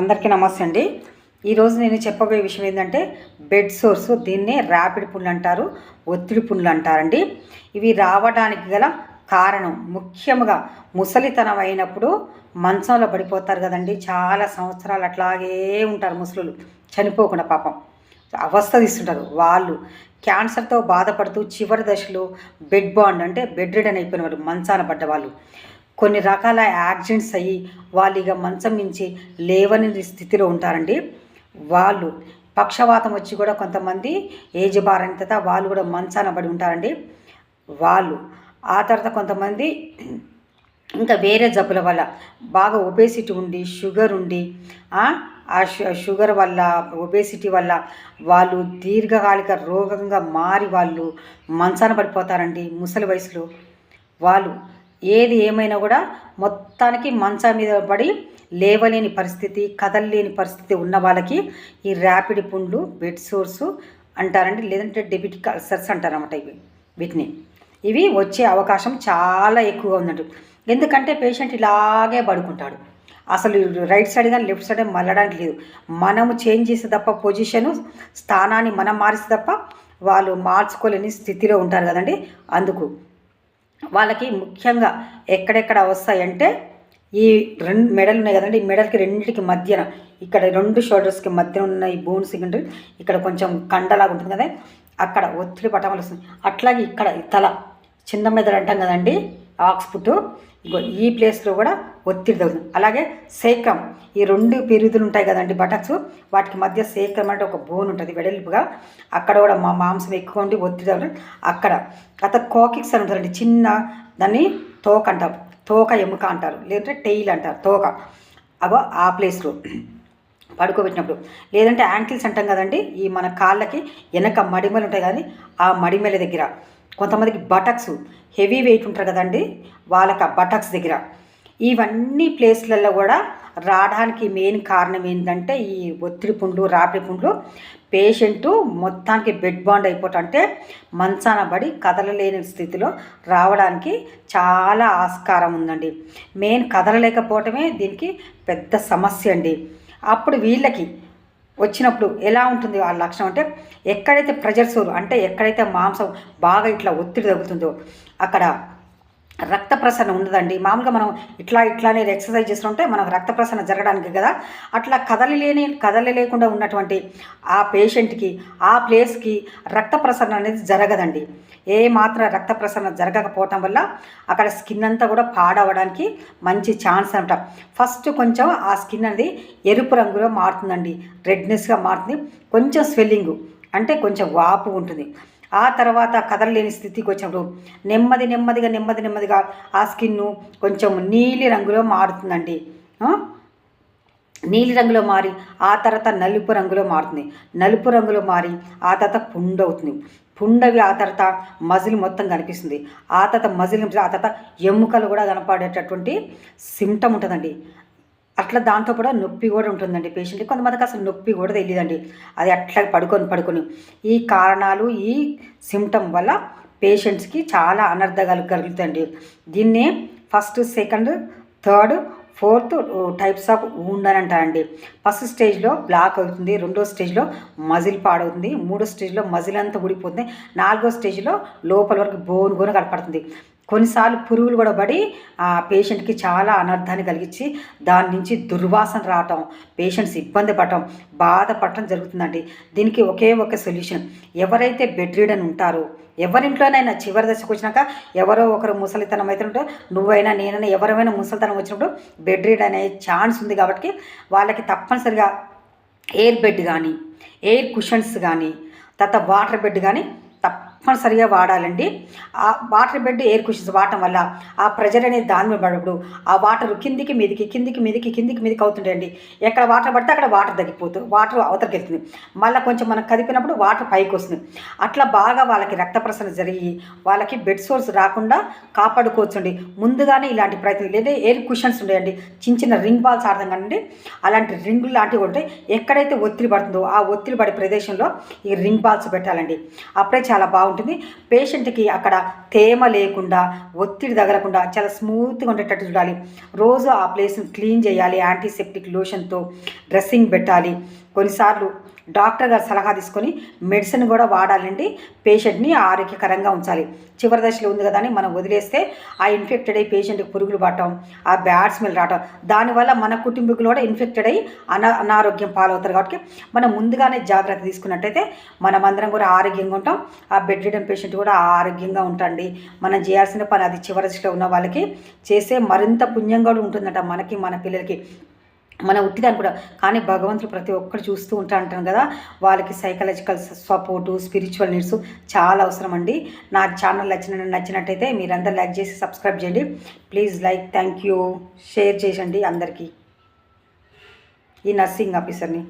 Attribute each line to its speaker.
Speaker 1: అందరికీ నమస్తే అండి. ఈరోజు నేను చెప్పబోయే విషయం ఏంటంటే బెడ్ సోర్స్. దీన్నే ర్యాపిడ్ పుండ్లు అంటారు, ఒత్తిడి పుండ్లు అంటారండి. ఇవి రావడానికి గల కారణం ముఖ్యంగా ముసలితనం అయినప్పుడు మంచంలో పడిపోతారు కదండి. చాలా సంవత్సరాలు అట్లాగే ఉంటారు ముసలులు, చనిపోకుండా పాపం అవస్థ తీస్తుంటారు. వాళ్ళు క్యాన్సర్తో బాధపడుతూ చివరి దశలో బెడ్ బాండ్ అంటే బెడ్ రిడన్ అయిపోయిన వాళ్ళు, మంచాన పడ్డ వాళ్ళు, కొన్ని రకాల యాక్సిడెంట్స్ అయ్యి వాళ్ళు ఇక మంచం మించి లేవని స్థితిలో ఉంటారండి. వాళ్ళు పక్షవాతం వచ్చి కూడా కొంతమంది ఏజ్ బారైన తర్వాత వాళ్ళు కూడా మంచాన పడి ఉంటారండి. వాళ్ళు ఆ తర్వాత కొంతమంది ఇంకా వేరే జబ్బుల వల్ల బాగా ఒబేసిటీ ఉండి, షుగర్ ఉండి, ఆ షుగర్ వల్ల, ఒబేసిటీ వల్ల వాళ్ళు దీర్ఘకాలిక రోగంగా మారి వాళ్ళు మంచాన పడిపోతారండి ముసలి వయసులో. వాళ్ళు ఏది ఏమైనా కూడా మొత్తానికి మంచం మీద పడి లేవలేని పరిస్థితి, కదలలేని పరిస్థితి ఉన్న వాళ్ళకి ఈ ర్యాపిడ్ పుండ్లు, బెడ్ సోర్సు అంటారండి. లేదంటే డెబిటిక్ అల్సర్స్ అంటారన్నమాట. వీటిని ఇవి వచ్చే అవకాశం చాలా ఎక్కువగా ఉందండి. ఎందుకంటే పేషెంట్ ఇలాగే పడుకుంటాడు, అసలు రైట్ సైడ్ కానీ లెఫ్ట్ సైడ్ మళ్ళడానికి లేదు. మనము చేంజ్ చేస్తే తప్ప పొజిషను, స్థానాన్ని మనం మారిస్తే తప్ప వాళ్ళు మార్చుకోలేని స్థితిలో ఉంటారు కదండి. అందుకు వాళ్ళకి ముఖ్యంగా ఎక్కడెక్కడ వస్తాయంటే ఈ రెండు మెడలు ఉన్నాయి కదండి. ఈ మెడలకి రెండింటికి మధ్యన, ఇక్కడ రెండు షోల్డర్స్కి మధ్యన ఉన్న ఈ బోన్స్ ఇక్కడ కొంచెం కండలాగా ఉంటుంది కదా, అక్కడ ఒత్తిడి పట్టం వస్తుంది. అట్లాగే ఇక్కడ తల, చిన్న మెదడు అంటాం కదండి, ఆక్స్పుట్, ఇగో ఈ ప్లేస్లో కూడా ఒత్తిడి తగ్గుతుంది. అలాగే సేక్రం, ఈ రెండు పెరుగుదలు ఉంటాయి కదండి బటక్స్, వాటికి మధ్య సేక్రం అంటే ఒక బోన్ ఉంటుంది వెడల్పుగా, అక్కడ కూడా మాంసం ఎక్కువ ఉండి ఒత్తిడి తగ్గుతుంది. అక్కడ కోకిక్స్ అని ఉంటుందండి, చిన్న దాన్ని తోక అంటారు, తోక ఎముక అంటారు, లేదంటే టెయిల్ అంటారు, తోక. అగో ఆ ప్లేస్లో పడుకోబెట్టినప్పుడు, లేదంటే యాంకిల్స్ అంటాం కదండి, ఈ మన కాళ్ళకి వెనక మడిమలు ఉంటాయి కానీ ఆ మడిమల దగ్గర, కొంతమందికి బటక్స్ హెవీ వెయిట్ ఉంటారు కదండి, వాళ్ళకి ఆ బటక్స్ దగ్గర, ఇవన్నీ ప్లేస్లలో కూడా రావడానికి మెయిన్ కారణం ఏంటంటే ఈ ఒత్తిడి పుండ్లు, ర్యాపిడ్ పుండ్లు. పేషెంటు మొత్తానికి బెడ్ బాండ్ అయిపోవటం అంటే మంచాన పడి కదలలేని స్థితిలో రావడానికి చాలా ఆస్కారం ఉందండి. మెయిన్ కదలలేకపోవటమే దీనికి పెద్ద సమస్య అండి. అప్పుడు వీళ్ళకి వచ్చినప్పుడు ఎలా ఉంటుంది వాళ్ళ లక్షణం అంటే, ఎక్కడైతే ప్రెజర్ సోర్ అంటే ఎక్కడైతే మాంసం బాగా ఇట్లా ఒత్తిడి తగ్గుతుందో అక్కడ రక్త ప్రసరణ ఉండదండి. మామూలుగా మనం ఇట్లానే ఎక్సర్సైజ్ చేస్తుంటే మనకు రక్త ప్రసరణ జరగడానికి కదా, అట్లా కదలలేకుండా ఉన్నటువంటి ఆ పేషెంట్కి ఆ ప్లేస్కి రక్త ప్రసరణ అనేది జరగదండి. ఏ మాత్రం రక్త ప్రసరణ జరగకపోవటం వల్ల అక్కడ స్కిన్ అంతా కూడా పాడవడానికి మంచి ఛాన్స్ అనమాట. ఫస్ట్ కొంచెం ఆ స్కిన్ అనేది ఎరుపు రంగులో మారుతుందండి, రెడ్నెస్గా మారుతుంది, కొంచెం స్వెల్లింగు అంటే కొంచెం వాపు ఉంటుంది. ఆ తర్వాత కదలలేని స్థితికి వచ్చినప్పుడు నెమ్మదిగా ఆ స్కిన్ను కొంచెం నీలి రంగులో మారుతుందండి. నీలి రంగులో మారి ఆ తర్వాత నలుపు రంగులో మారుతుంది. నలుపు రంగులో మారి ఆ తర్వాత పుండు అవుతుంది. పుండవి ఆ తర్వాత మజిల్ మొత్తం కనిపిస్తుంది. ఆ తర్వాత మజిల్, ఆ తర్వాత ఎముకలు కూడా కనపడేటటువంటి సిమ్టమ్ ఉంటుందండి. అట్లా దాంతో కూడా నొప్పి కూడా ఉంటుందండి పేషెంట్కి. కొంతమందికి అసలు నొప్పి కూడా తెలియదండి, అది అట్లా పడుకొని ఈ కారణాలు, ఈ సిమ్టమ్ వల్ల పేషెంట్స్కి చాలా అనర్థాలు కలుగుతాయండి. దీన్నే first, second, third, fourth types of wound అని అంటారండి. ఫస్ట్ స్టేజ్లో బ్లాక్ అవుతుంది, రెండో స్టేజ్లో మజిల్ పాడవుతుంది, మూడో స్టేజ్లో మజిల్ అంతా ఊడిపోతుంది, నాలుగో స్టేజ్లో లోపల వరకు బోన్ కూడా కనపడుతుంది. కొన్నిసార్లు పురుగులు కూడా పడి ఆ పేషెంట్కి చాలా అనర్థాన్ని కలిగించి దాని నుంచి దుర్వాసన రావటం, పేషెంట్స్ ఇబ్బంది పడటం, బాధపడటం జరుగుతుందండి. దీనికి ఒకే ఒక సొల్యూషన్, ఎవరైతే బెడ్ రిడన్ ఉంటారో, ఎవరింట్లోనైనా చివరి దశకు వచ్చినాక ఎవరో ఒకరు ముసలితనం అవుతుంటే, నువ్వైనా నేనైనా ఎవరైనా ముసలితనం వచ్చినప్పుడు బెడ్ రిడన్ అనే ఛాన్స్ ఉంది. కాబట్టి వాళ్ళకి తప్పనిసరిగా ఎయిర్ బెడ్ కానీ, ఎయిర్ కుషన్స్ కానీ, తర్వాత వాటర్ బెడ్ కానీ తప్పనిసరిగా వాడాలండి. ఆ వాటర్ బెడ్, ఎయిర్ కుషన్స్ వాడటం వల్ల ఆ ప్రెజర్ అనేది దాని మీద పడినప్పుడు ఆ వాటర్ కిందికి మీదికి అవుతుంటాయండి. ఎక్కడ వాటర్ పడితే అక్కడ వాటర్ తగ్గిపోతుంది, వాటర్ అవతలకి వెళ్తుంది, మళ్ళీ కొంచెం మనం కదిపినప్పుడు వాటర్ పైకి వస్తుంది. అట్లా బాగా వాళ్ళకి రక్త ప్రసరణ జరిగి వాళ్ళకి బెడ్ సోర్స్ రాకుండా కాపాడుకోవచ్చండి. ముందుగానే ఇలాంటి ప్రయత్నం, లేదా ఎయిర్ కుషన్స్ ఉంటాయండి, చిన్న రింగ్ బాల్స్ ఆడతాం కదండి, అలాంటి రింగులు లాంటివి ఉంటాయి. ఎక్కడైతే ఒత్తిడి పడుతుందో ఆ ఒత్తిడి పడే ప్రదేశంలో ఈ రింగ్ బాల్స్ పెట్టాలండి. అప్పుడే చాలా బాగుంటుంది. బాగుంటుంది. పేషెంట్కి అక్కడ తేమ లేకుండా, ఒత్తిడి తగలకుండా చాలా స్మూత్గా ఉండేటట్టు చూడాలి. రోజు ఆ ప్లేస్ని క్లీన్ చేయాలి. యాంటీసెప్టిక్ లోషన్తో డ్రెస్సింగ్ పెట్టాలి. కొన్నిసార్లు డాక్టర్ గారు సలహా తీసుకొని మెడిసిన్ కూడా వాడాలండి. పేషెంట్ని ఆరోగ్యకరంగా ఉంచాలి. చివరి దశలో ఉంది కదా అని మనం వదిలేస్తే ఆ ఇన్ఫెక్టెడ్ అయ్యి పేషెంట్కి పురుగులు పడటం, ఆ బ్యాడ్ స్మెల్ రావటం, దానివల్ల మన కుటుంబీకులు కూడా ఇన్ఫెక్టెడ్ అయ్యి అనారోగ్యం పాలవుతారు. కాబట్టి మనం ముందుగానే జాగ్రత్త తీసుకున్నట్టయితే మనమందరం కూడా ఆరోగ్యంగా ఉంటాం. ఆ బెడ్ రిడన్ పేషెంట్ కూడా ఆరోగ్యంగా ఉంటాండి. మనం చేయాల్సిన పని అది. చివరి దశలో ఉన్న వాళ్ళకి చేసే మరింత పుణ్యం కూడా ఉంటుందట మనకి, మన పిల్లలకి. మన ఉట్టిదాన్ని కూడా. కానీ భగవంతుడు ప్రతి ఒక్కరు చూస్తూ అంటాను కదా, వాళ్ళకి సైకలాజికల్ సపోర్టు, స్పిరిచువల్ నీడ్స్ చాలా అవసరం అండి. నా ఛానల్ నచ్చినట్టయితే మీరందరూ లైక్ చేసి సబ్స్క్రైబ్ చేయండి. Please like, thank you. Share చేయండి అందరికీ. ఈ నర్సింగ్ ఆఫీసర్ని.